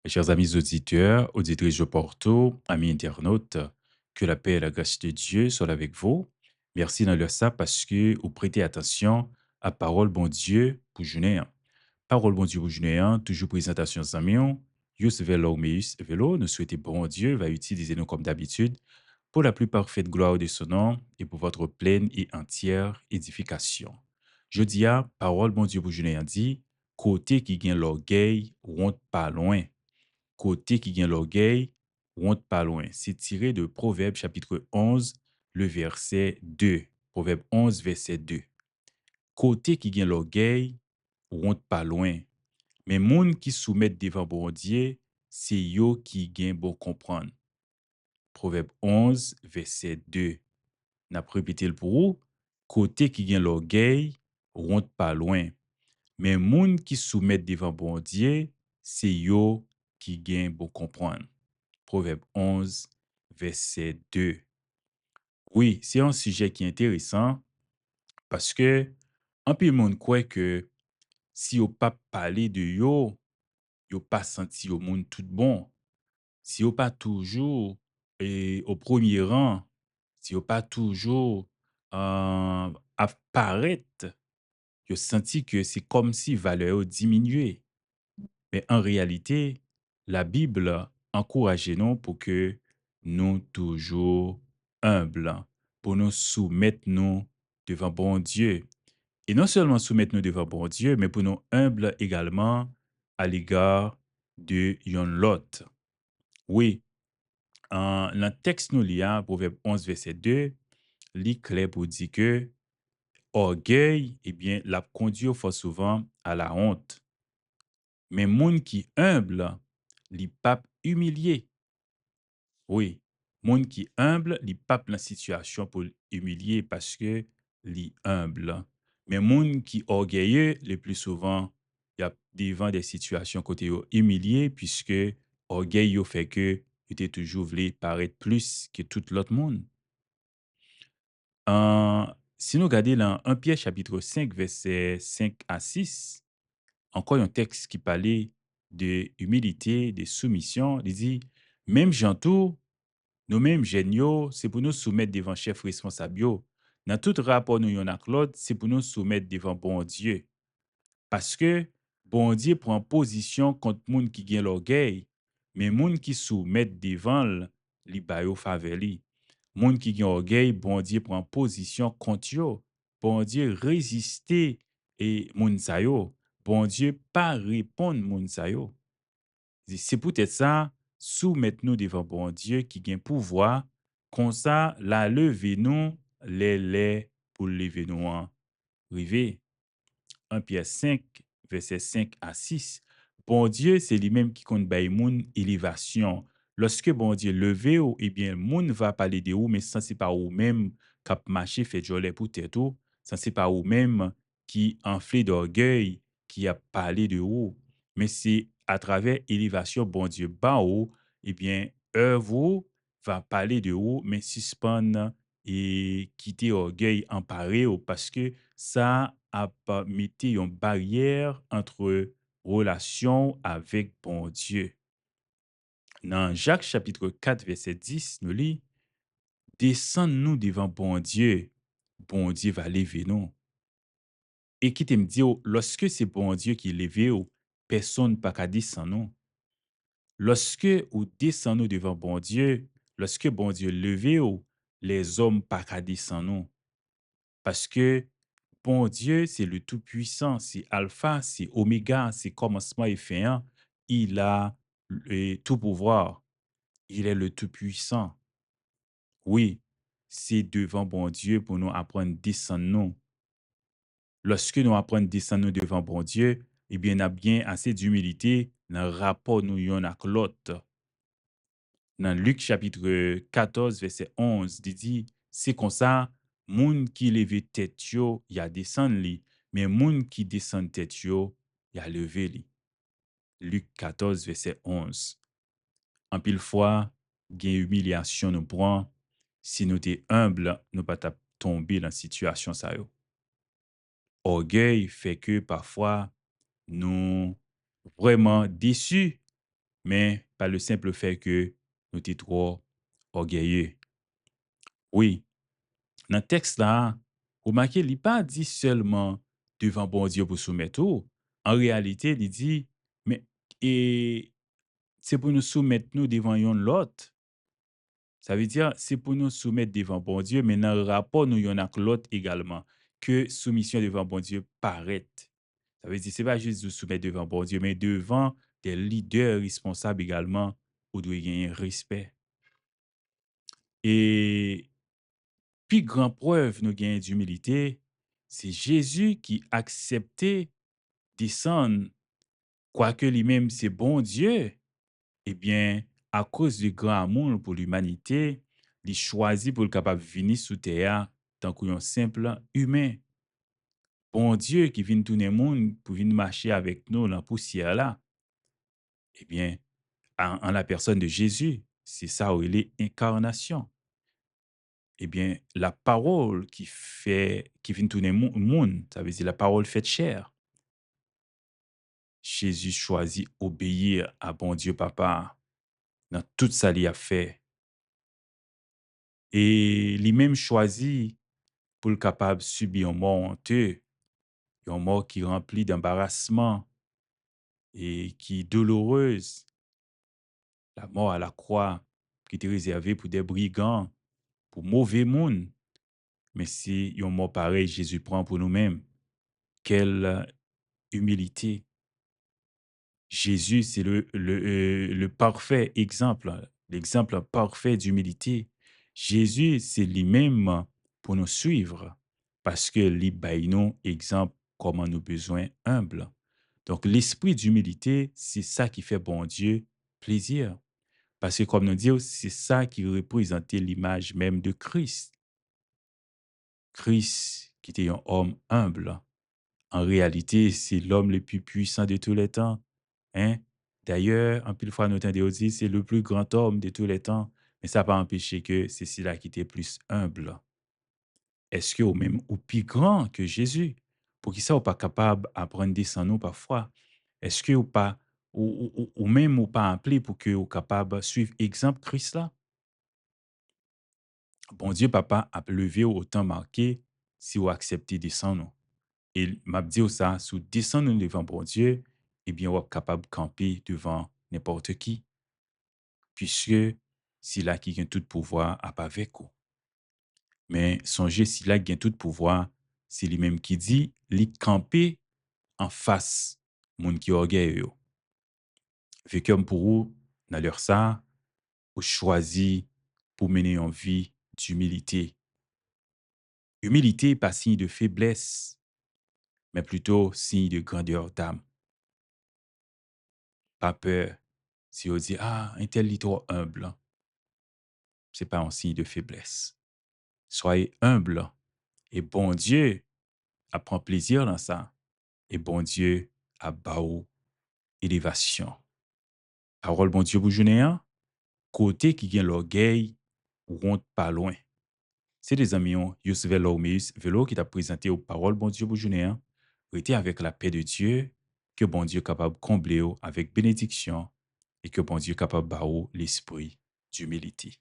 Chers amis auditeurs, auditrices de Porto, amis internautes, que la paix et la grâce de Dieu soient avec vous. Merci dans le ça parce que vous prêtez attention à parole bon Dieu pour journée. Parole bon Dieu pour journée, toujours présentation amis. Yus Velomeus Velo, nous souhaitons bon Dieu va utiliser nous comme d'habitude pour la plus parfaite gloire de son nom et pour votre pleine et entière édification. Je dis à parole bon Dieu pour journée dit, côté qui gagne l'orgueil, honte pas loin côté qui gagne l'orgueil, honte pas loin. C'est tiré de Proverbe chapitre 11, le verset 2. Proverbe 11, verset 2. Côté qui gagne l'orgueil, honte pas loin. Mais moun qui soumet devant bon Dieu, c'est yo qui gagne bon comprendre. Proverbe 11, verset 2. N'a répété le pour vous. Côté qui gagne l'orgueil, honte pas loin. Mais moun qui soumet devant bon Dieu, c'est yo qui gagne bon comprendre. Proverbe 11, verset 2. Oui, c'est un sujet qui est intéressant parce que un peu le monde croit que si on pas parlé de yo, yo pas senti au monde tout bon. Si on pas toujours au premier rang, si on pas toujours apparaître, yo senti que c'est comme si valeur diminuait. Mais en réalité, la Bible encourage nous pour que nous toujours humbles, pour nous soumettre nous devant bon Dieu. Et non seulement soumettre nous devant bon Dieu, mais pour nous humbles également à l'égard de yon lot. Oui, dans le texte nous lia, Proverbe 11, verset 2, lit clair pour dire que orgueil, eh bien, la conduit fort souvent à la honte. Mais moun qui humble, li pape humilié. Oui, moun qui humble, li pape la situation pour humilier parce que li humble. Mais moun qui orgueilleux, le plus souvent, il y a devant des situations côté yo humilié puisque orgueil yo fait que il était toujours voulu paraître plus que tout l'autre monde. Si nous regardons dans 1 Pierre chapitre 5 verset 5 à 6, encore un texte qui parlait de humilité, de soumission. Il dit, même gens nous-mêmes géniaux, c'est pour nous soumettre devant chef responsable. Dans tout rapport nous yon ak l'autre, c'est pour nous soumettre devant bon Dieu. Parce que bon Dieu prend position contre moun qui gen l'orgueil, mais moun qui soumet devant li bayo faveur li. Moun qui gen orgueil, bon Dieu prend position contre yo. Bon Dieu résister et moun sa yo. Bon Dieu pas répondre moun sa yo. C'est peut-être ça, soumettre-nous devant bon Dieu qui gagne pouvoir, comme ça, la lever nous, les pour lever nous en rivé. 1 Pierre 5, verset 5 à 6. Bon Dieu, c'est lui-même qui compte bay moun élévation. Lorsque bon Dieu levé ou, eh bien, moun va parler de ou, mais ça, c'est pas ou même cap marché fait jolet pour tête ou, ça, c'est pas ou même qui enflé d'orgueil, qui a parlé de ou, mais c'est à travers élévation, bon Dieu, bas ou, eh bien, œuvre va parler de ou, mais suspendre et quitter orgueil emparé ou, parce que ça a pas mis une barrière entre relation avec bon Dieu. Dans Jacques chapitre 4, verset 10, nous lit, descends-nous devant bon Dieu va lever nous. Et qui te me dit, lorsque c'est bon Dieu qui levé, personne pas qu'à descendre nous. Lorsque ou descend nous devant bon Dieu, lorsque bon Dieu levé, les hommes pas qu'à descendre nous. Parce que bon Dieu, c'est le Tout-Puissant, c'est Alpha, c'est Oméga, c'est commencement et fin. Il a tout pouvoir. Il est le Tout-Puissant. Oui, c'est devant bon Dieu pour nous apprendre à descendre nous. Lorsque nous apprenons à descendre nous devant bon Dieu, eh bien, on a bien assez d'humilité dans le rapport nous yon avec l'autre. Dans Luc chapitre 14, verset 11, il dit, c'est comme ça, moun qui leve tête yo, y a descend li, mais moun qui descend tête yo, y a levé li. Luc 14, verset 11. En pile fois, gen humiliation nous prend, si nous t'es humble, nous pas tomber dans situation ça yo. Orgueil fait que parfois, nous vraiment déçus mais par le simple fait que nous sommes trop orgueilleux. Oui, dans le texte là, remarquez, il n'a pas dit seulement devant bon Dieu pour soumettre tout. En réalité, il dit, mais et c'est pour nous soumettre nous devant un l'autre. Ça veut dire, c'est pour nous soumettre devant bon Dieu, mais dans le rapport, nous y en a que l'autre également, que soumission devant bon Dieu paraît. Ça veut dire, c'est pas juste de soumettre devant bon Dieu, mais devant des leaders responsables également, où doit y avoir un respect. Et puis, grande preuve nous gagnons d'humilité, c'est Jésus qui acceptait descendre, quoique lui-même c'est bon Dieu, eh bien, à cause du grand amour pour l'humanité, il choisit pour le capable de venir sous terre tant qu'un simple humain. Bon Dieu qui vient tout le monde pour venir marcher avec nous dans la poussière là, eh bien, en la personne de Jésus, c'est ça où il est incarnation. Eh bien, la parole qui vient tout le monde, ça veut dire la parole faite chair. Jésus choisit obéir à bon Dieu Papa dans tout ça qu'il a fait. Et lui-même choisit pour le capable de subir une mort honteuse, une mort qui remplit d'embarrassement et qui est douloureuse, la mort à la croix qui était réservée pour des brigands, pour mauvais monde. Mais si une mort pareil, Jésus prend pour nous-mêmes, quelle humilité. Jésus, c'est le parfait exemple, l'exemple parfait d'humilité. Jésus, c'est lui-même pour nous suivre parce que lui baille nous exemple comment nous besoin humble. Donc, l'esprit d'humilité, c'est ça qui fait bon Dieu plaisir. Parce que, comme nous disons, c'est ça qui représentait l'image même de Christ. Christ, qui était un homme humble. En réalité, c'est l'homme le plus puissant de tous les temps. Hein? D'ailleurs, en pile fois, nous entendons dire c'est le plus grand homme de tous les temps. Mais ça n'a pas empêché que c'est celui-là qui était plus humble. Est-ce que ou même ou plus grand que Jésus? Pour qui ça, ou pas capable d'apprendre sans nous parfois? Est-ce que ou pas, ou même ou pas appelé pour que ou capable de suivre exemple Christ là? Bon Dieu, papa, a levé autant marqué si vous acceptez de sans nous. Et m'a dit ça, si vous descendez devant bon Dieu, eh bien, vous êtes capable de camper devant n'importe qui, puisque c'est là qui a tout pouvoir à pas avec vous. Mais songez, si là qui a tout pouvoir, c'est lui-même qui dit, lui camper en face, monde qui orgueilleux. Fait comme pour vous, dans leur ça, vous choisi pour mener une vie d'humilité. Humilité, pas signe de faiblesse, mais plutôt signe de grandeur d'âme. Pas peur. Si on dit, ah, un tel est trop humble, c'est pas un signe de faiblesse. Soyez humble. Et bon Dieu prend plaisir dans ça. Et bon Dieu a baou élévation. Parole bon Dieu pour journée, hein? Côté qui gagne l'orgueil, rentre pas loin. C'est des amis, Youssef Lormeus, vélo qui t'a présenté aux paroles bon Dieu pour journée, hein? Restez avec la paix de Dieu, que bon Dieu capable de combler avec bénédiction et que bon Dieu capable de baou l'esprit d'humilité.